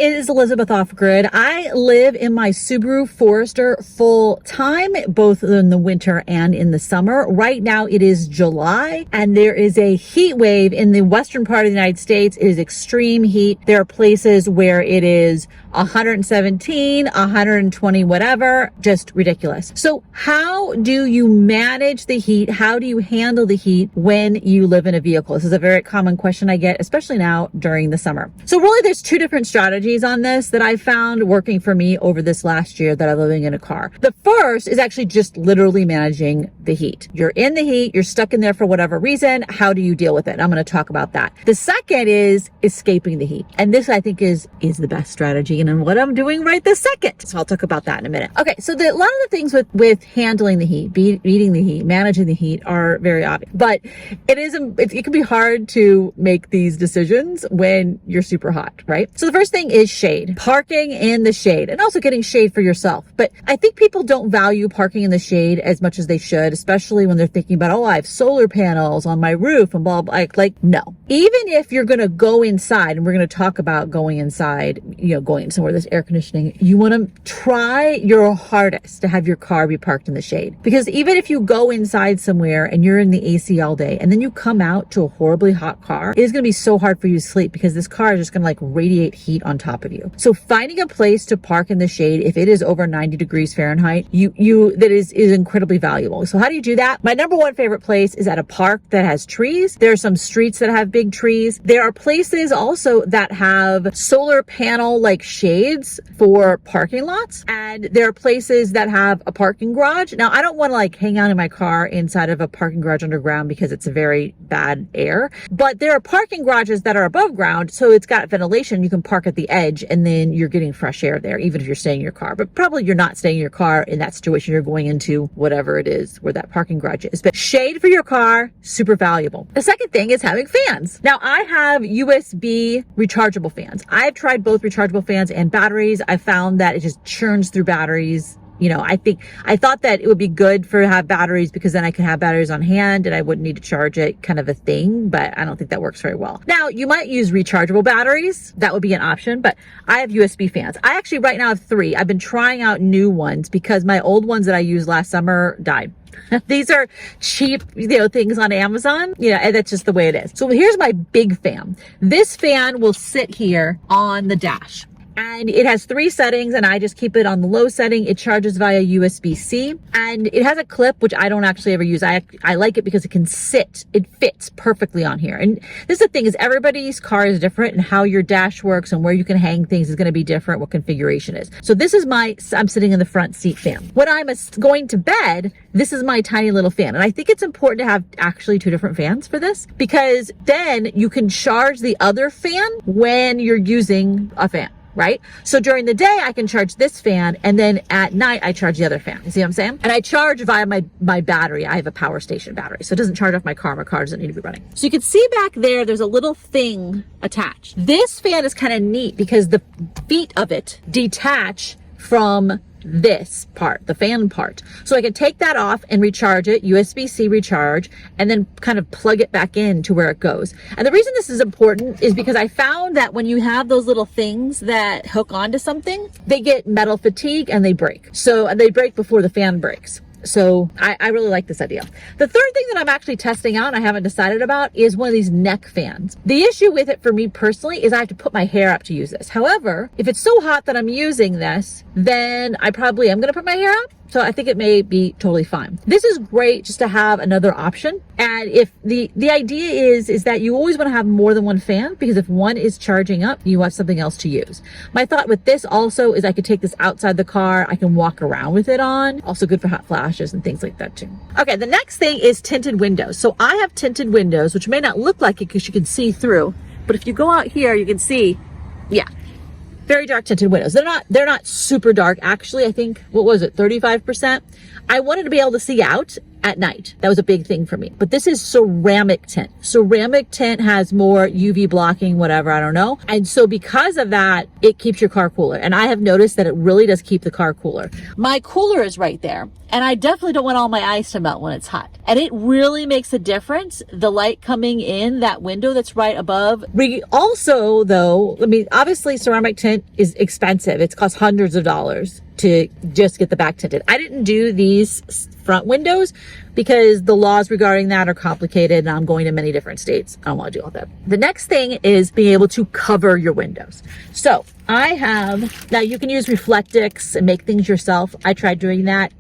is Elizabeth Off Grid. I live in my Subaru Forester full time, both in the winter and in the summer. Right now it is July and there is a heat wave in the western part of the United States. It is extreme heat. There are places where it is 117, 120, whatever, just ridiculous. So how do you manage the heat? How do you handle the heat when you live in a vehicle? This is a very common question I get, especially now during the summer. So really there's two different strategies on this that I found working for me over this last year that I'm living in a car. The first is actually just literally managing the heat. You're in the heat, you're stuck in there for whatever reason. How do you deal with it? I'm going to talk about that. The second is escaping the heat. And this I think is the best strategy and what I'm doing right this second. So I'll talk about that in a minute. Okay, so a lot of the things with handling the heat, beating the heat, managing the heat are very obvious, but it can be hard to make these decisions when you're super hot, right? So the first thing is shade, parking in the shade, and also getting shade for yourself. But I think people don't value parking in the shade as much as they should, especially when they're thinking about, oh, I have solar panels on my roof and blah, blah, like no. Even if you're going to go inside, and we're going to talk about going inside, going somewhere there's air conditioning, you want to try your hardest to have your car be parked in the shade. Because even if you go inside somewhere and you're in the AC all day and then you come out to a horribly hot car, it is going to be so hard for you to sleep because this car is just going to like radiate heat on top of you. So finding a place to park in the shade, if it is over 90 degrees Fahrenheit, that is incredibly valuable. So how do you do that? My number one favorite place is at a park that has trees. There are some streets that have big trees. There are places also that have solar panel like shades for parking lots. And there are places that have a parking garage. Now, I don't want to like hang out in my car inside of a parking garage underground because it's a very bad air. But there are parking garages that are above ground. So it's got ventilation. You can park at the edge and then you're getting fresh air there, even if you're staying in your car. But probably you're not staying in your car in that situation. You're going into whatever it is where that parking garage is. But shade for your car, super valuable. The second thing is having fans. Now, I have USB rechargeable fans. I've tried both rechargeable fans and batteries. I found that it just churns through batteries. I thought that it would be good to have batteries because then I could have batteries on hand and I wouldn't need to charge it, kind of a thing, but I don't think that works very well. Now, you might use rechargeable batteries. That would be an option, but I have USB fans. I actually right now have 3. I've been trying out new ones because my old ones that I used last summer died. These are cheap, things on Amazon. And that's just the way it is. So here's my big fan. This fan will sit here on the dash. And it has 3 settings and I just keep it on the low setting. It charges via USB-C and it has a clip, which I don't actually ever use. I like it because it can sit. It fits perfectly on here. And this is the thing is everybody's car is different and how your dash works and where you can hang things is going to be different, what configuration is. So this is I'm sitting in the front seat fan. When I'm going to bed, this is my tiny little fan. And I think it's important to have actually 2 different fans for this because then you can charge the other fan when you're using a fan. Right? So during the day, I can charge this fan and then at night, I charge the other fan. You see what I'm saying? And I charge via my battery. I have a power station battery. So it doesn't charge off my car. My car doesn't need to be running. So you can see back there's a little thing attached. This fan is kind of neat because the feet of it detach from this part, the fan part. So I can take that off and recharge it, USB-C recharge, and then kind of plug it back in to where it goes. And the reason this is important is because I found that when you have those little things that hook onto something, they get metal fatigue and they break. And they break before the fan breaks. So I really like this idea. The third thing that I'm actually testing out, and I haven't decided about, is one of these neck fans. The issue with it for me personally is I have to put my hair up to use this. However, if it's so hot that I'm using this, then I probably am going to put my hair up. So I think it may be totally fine. This is great just to have another option. And if the idea is that you always want to have more than one fan because if one is charging up, you have something else to use. My thought with this also is I could take this outside the car. I can walk around with it on. Also good for hot flashes and things like that too. Okay, the next thing is tinted windows. So I have tinted windows, which may not look like it because you can see through. But if you go out here, you can see, yeah. Very dark tinted windows. They're not super dark. Actually, I think, 35%? I wanted to be able to see out at night. That was a big thing for me. But this is ceramic tint. Ceramic tint has more UV blocking, whatever, I don't know. And so because of that, it keeps your car cooler. And I have noticed that it really does keep the car cooler. My cooler is right there. And I definitely don't want all my ice to melt when it's hot. And it really makes a difference, the light coming in that window that's right above. We also, though, I mean, obviously ceramic tint is expensive. It's cost hundreds of dollars to just get the back tinted. I didn't do these front windows because the laws regarding that are complicated and I'm going to many different states. I don't want to do all that. The next thing is being able to cover your windows. So I have, now you can use Reflectix and make things yourself. I tried doing that.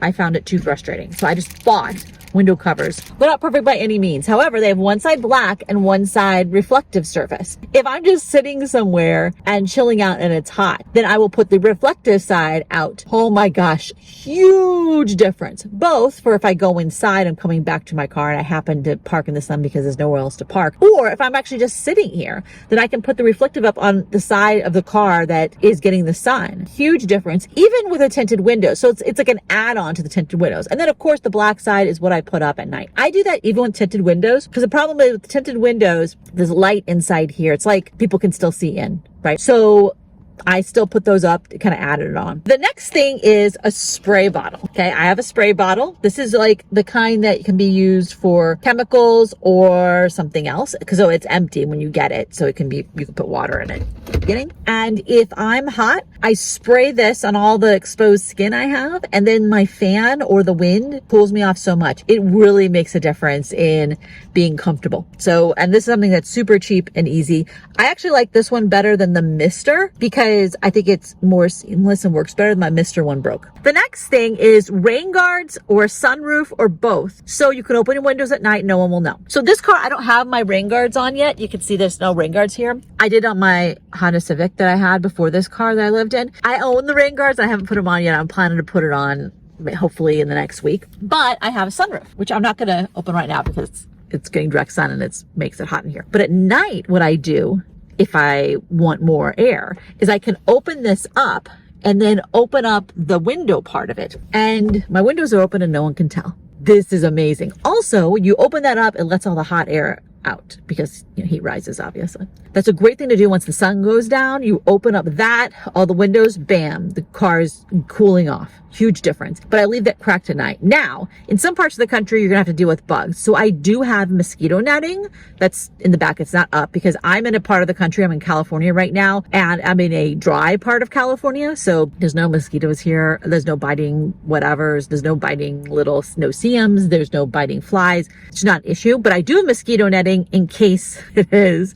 I found it too frustrating. So I just bought window covers. They're not perfect by any means. However, they have one side black and one side reflective surface. If I'm just sitting somewhere and chilling out and it's hot, then I will put the reflective side out. Oh my gosh, huge difference. Both for if I go inside, I'm coming back to my car and I happen to park in the sun because there's nowhere else to park. Or if I'm actually just sitting here, then I can put the reflective up on the side of the car that is getting the sun. Huge difference, even with a tinted window. So it's like an add-on to the tinted windows. And then of course the black side is what I put up at night. I do that even with tinted windows because the problem is with tinted windows, there's light inside here. It's like people can still see in, right? So I still put those up to kind of add it on. The next thing is a spray bottle. Okay, I have a spray bottle. This is like the kind that can be used for chemicals or something else because it's empty when you get it. So you can put water in it at the beginning. And if I'm hot, I spray this on all the exposed skin I have, and then my fan or the wind cools me off so much. It really makes a difference in being comfortable. So, and this is something that's super cheap and easy. I actually like this one better than the Mister because I think it's more seamless and works better than my Mister one broke. The next thing is rain guards or sunroof or both. So you can open your windows at night, no one will know. So this car, I don't have my rain guards on yet. You can see there's no rain guards here. I did on my Honda Civic that I had before this car that I lived in. I own the rain guards. I haven't put them on yet. I'm planning to put it on hopefully in the next week. But I have a sunroof, which I'm not going to open right now because it's getting direct sun and it makes it hot in here. But at night, what I do if I want more air is I can open this up and then open up the window part of it. And my windows are open and no one can tell. This is amazing. Also, when you open that up, it lets all the hot air out because heat rises, obviously. That's a great thing to do once the sun goes down. You open up that, all the windows, bam, the car's cooling off. Huge difference. But I leave that cracked at night. Now, in some parts of the country, you're gonna have to deal with bugs. So I do have mosquito netting that's in the back. It's not up because I'm in a part of the country. I'm in California right now, and I'm in a dry part of California. So there's no mosquitoes here. There's no biting whatevers. There's no biting no-see-ums. There's no biting flies. It's not an issue, but I do have mosquito netting in case it is.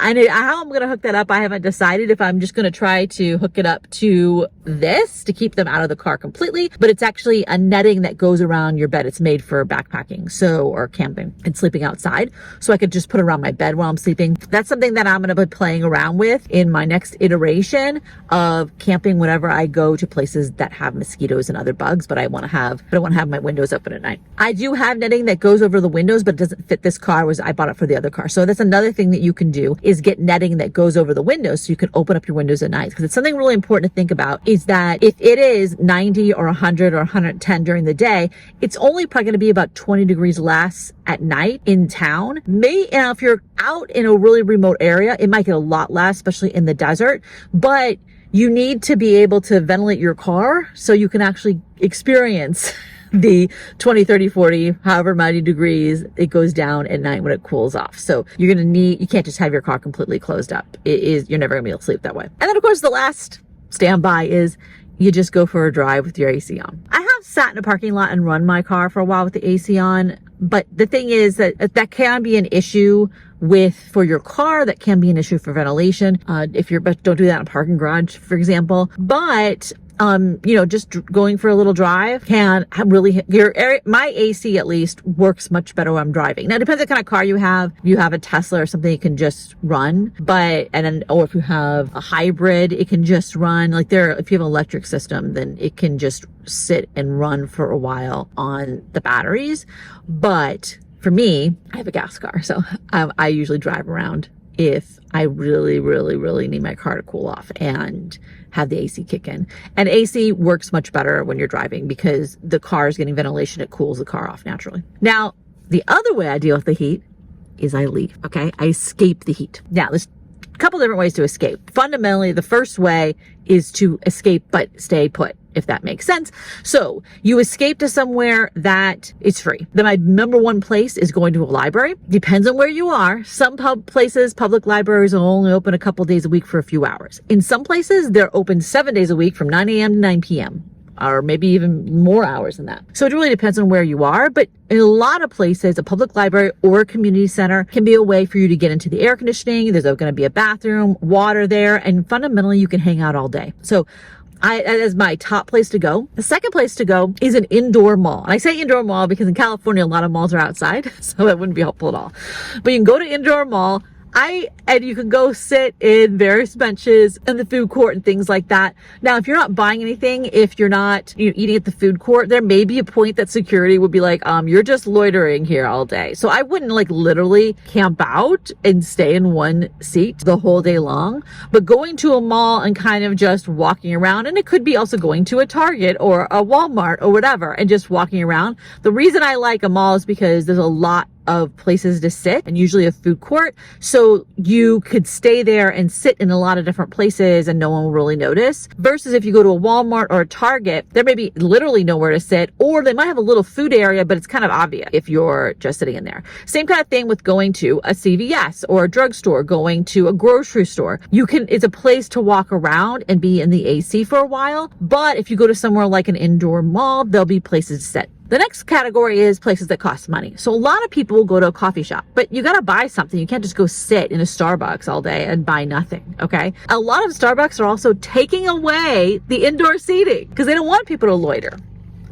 How I'm going to hook that up, I haven't decided if I'm just going to try to hook it up to this to keep them out of the car completely, but it's actually a netting that goes around your bed. It's made for backpacking, or camping and sleeping outside. So I could just put it around my bed while I'm sleeping. That's something that I'm going to be playing around with in my next iteration of camping whenever I go to places that have mosquitoes and other bugs, but I don't want to have my windows open at night. I do have netting that goes over the windows, but it doesn't fit this car. I bought it for the other car. So that's another thing that you can do is get netting that goes over the windows so you can open up your windows at night. Because it's something really important to think about is that if it is 90 or 100 or 110 during the day, it's only probably going to be about 20 degrees less at night in town. If you're out in a really remote area, it might get a lot less, especially in the desert, but you need to be able to ventilate your car so you can actually experience the 20, 30, 40, however many degrees it goes down at night when it cools off. So you can't just have your car completely closed up. You're never gonna be able to sleep that way. And then of course the last standby is you just go for a drive with your AC on. I have sat in a parking lot and run my car for a while with the AC on, but the thing is that can be an issue for your car. That can be an issue for ventilation. But don't do that in a parking garage, for example. But just going for a little drive can really, my AC at least works much better when I'm driving. Now it depends what kind of car you have. If you have a Tesla or something, it can just run, or if you have a hybrid, it can just run. If you have an electric system, then it can just sit and run for a while on the batteries. But for me, I have a gas car, so I usually drive around if I really, really, really need my car to cool off and have the AC kick in. And AC works much better when you're driving because the car is getting ventilation. It cools the car off naturally. Now, the other way I deal with the heat is I leave, okay? I escape the heat. Now, there's a couple different ways to escape. Fundamentally, the first way is to escape but stay put. if that makes sense. So you escape to somewhere that is free. Then my number one place is going to a library. Depends on where you are. Some places, public libraries are only open a couple days a week for a few hours. In some places, they're open 7 days a week from 9 a.m. to 9 p.m. or maybe even more hours than that. So it really depends on where you are, but in a lot of places, a public library or a community center can be a way for you to get into the air conditioning. There's going to be a bathroom, water there, and fundamentally you can hang out all day. So that is my top place to go. The second place to go is an indoor mall. And I say indoor mall because in California, a lot of malls are outside, so that wouldn't be helpful at all. But you can go to indoor mall. And you can go sit in various benches in the food court and things like that. Now, if you're not buying anything, if you're not eating at the food court, there may be a point that security would be like, you're just loitering here all day. So I wouldn't like literally camp out and stay in one seat the whole day long, but going to a mall and kind of just walking around, and it could be also going to a Target or a Walmart or whatever and just walking around. The reason I like a mall is because there's a lot of places to sit and usually a food court. So you could stay there and sit in a lot of different places and no one will really notice. Versus if you go to a Walmart or a Target, there may be literally nowhere to sit, or they might have a little food area, but it's kind of obvious if you're just sitting in there. Same kind of thing with going to a CVS or a drugstore, going to a grocery store. It's a place to walk around and be in the AC for a while. But if you go to somewhere like an indoor mall, there'll be places to sit. The next category is places that cost money. So a lot of people will go to a coffee shop, but you got to buy something. You can't just go sit in a Starbucks all day and buy nothing. Okay. A lot of Starbucks are also taking away the indoor seating because they don't want people to loiter.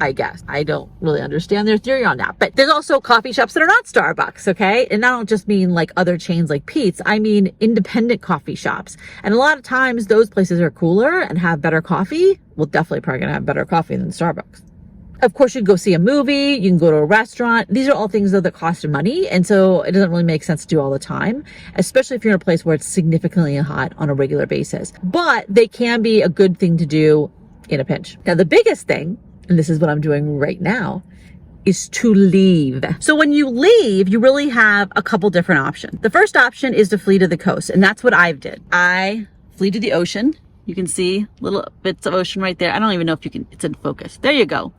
I guess. I don't really understand their theory on that. But there's also coffee shops that are not Starbucks, okay? And I don't just mean like other chains like Pete's. I mean independent coffee shops. And a lot of times those places are cooler and have better coffee. Well, definitely probably going to have better coffee than Starbucks. Of course, you can go see a movie, you can go to a restaurant. These are all things though that cost money. And so it doesn't really make sense to do all the time, especially if you're in a place where it's significantly hot on a regular basis. But they can be a good thing to do in a pinch. Now, the biggest thing, and this is what I'm doing right now, is to leave. So when you leave, you really have a couple different options. The first option is to flee to the coast. And that's what I did. I flee to the ocean. You can see little bits of ocean right there. I don't even know if you can, it's in focus. There you go.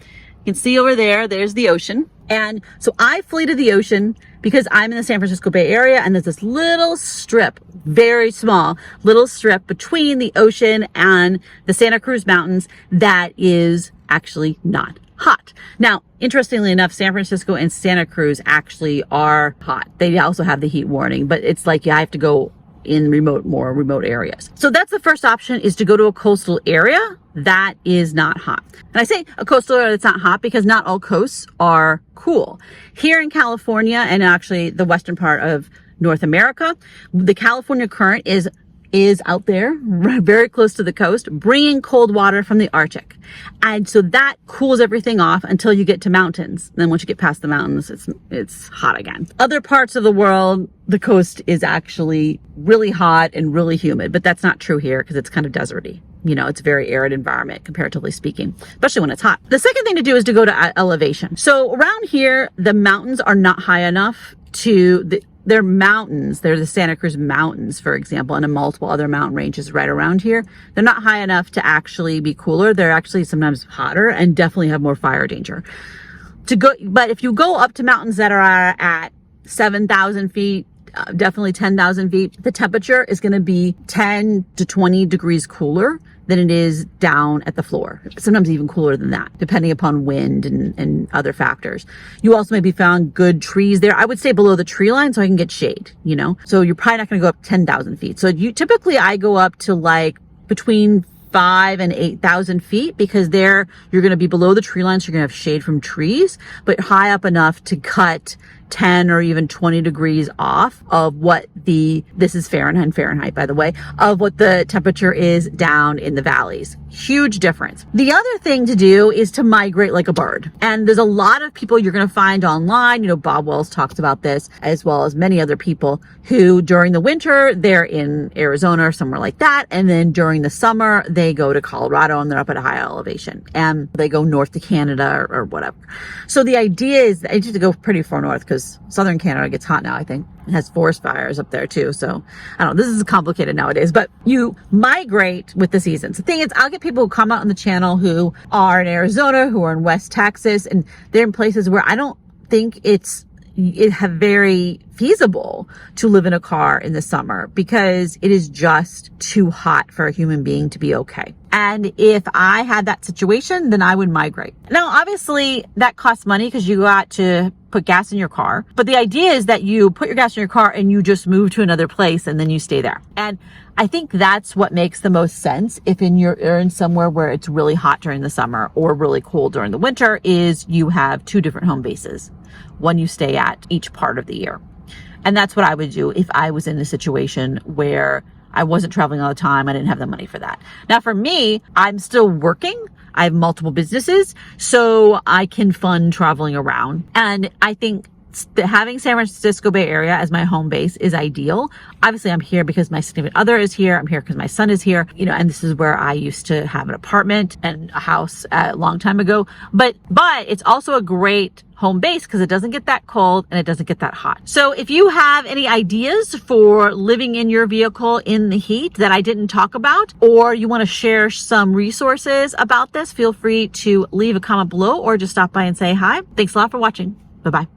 You can see over there, there's the ocean. And so I flee to the ocean because I'm in the San Francisco Bay Area and there's this little strip, very small little strip between the ocean and the Santa Cruz Mountains that is actually not hot. Now, interestingly enough, San Francisco and Santa Cruz actually are hot. They also have the heat warning, but it's like you have to go in more remote areas. So that's the first option, is to go to a coastal area that is not hot. And I say a coastal area that's not hot because not all coasts are cool. Here in California, and actually the western part of North America, the California current is out there very close to the coast, bringing cold water from the Arctic. And so that cools everything off until you get to mountains. Then once you get past the mountains, it's hot again. Other parts of the world, the coast is actually really hot and really humid, but that's not true here because it's kind of deserty. You know, it's a very arid environment comparatively speaking, especially when it's hot. The second thing to do is to go to elevation. So around here, the mountains are not high enough they're mountains. They're the Santa Cruz Mountains, for example, and multiple other mountain ranges right around here. They're not high enough to actually be cooler. They're actually sometimes hotter and definitely have more fire danger. But if you go up to mountains that are at 7,000 feet, definitely 10,000 feet, the temperature is going to be 10 to 20 degrees cooler than it is down at the floor. Sometimes even cooler than that, depending upon wind and other factors. You also maybe found good trees there. I would say below the tree line so I can get shade, you know? So you're probably not going to go up 10,000 feet. So typically I go up to like between 5,000 and 8,000 feet because there you're going to be below the tree line. So you're going to have shade from trees, but high up enough to cut 10 or even 20 degrees off of what this is Fahrenheit, by the way, of what the temperature is down in the valleys. Huge difference. The other thing to do is to migrate like a bird. And there's a lot of people you're going to find online. You know, Bob Wells talks about this, as well as many other people who during the winter, they're in Arizona or somewhere like that. And then during the summer, they go to Colorado and they're up at a high elevation and they go north to Canada or whatever. So the idea is, I just have to go pretty far north because because southern Canada gets hot now, I think. It has forest fires up there too. So I don't know, this is complicated nowadays, but you migrate with the seasons. The thing is, I'll get people who come out on the channel who are in Arizona, who are in West Texas, and they're in places where I don't think it very feasible to live in a car in the summer because it is just too hot for a human being to be okay. And if I had that situation, then I would migrate. Now, obviously that costs money because you got to put gas in your car. But the idea is that you put your gas in your car and you just move to another place and then you stay there. And I think that's what makes the most sense if you're in somewhere where it's really hot during the summer or really cold during the winter, is you have two different home bases. One you stay at each part of the year. And that's what I would do if I was in a situation where I wasn't traveling all the time. I didn't have the money for that. Now for me, I'm still working. I have multiple businesses, so I can fund traveling around. And I think having San Francisco Bay Area as my home base is ideal. Obviously, I'm here because my significant other is here. I'm here because my son is here, and this is where I used to have an apartment and a house a long time ago. But it's also a great home base because it doesn't get that cold and it doesn't get that hot. So if you have any ideas for living in your vehicle in the heat that I didn't talk about, or you want to share some resources about this, feel free to leave a comment below or just stop by and say hi. Thanks a lot for watching. Bye-bye.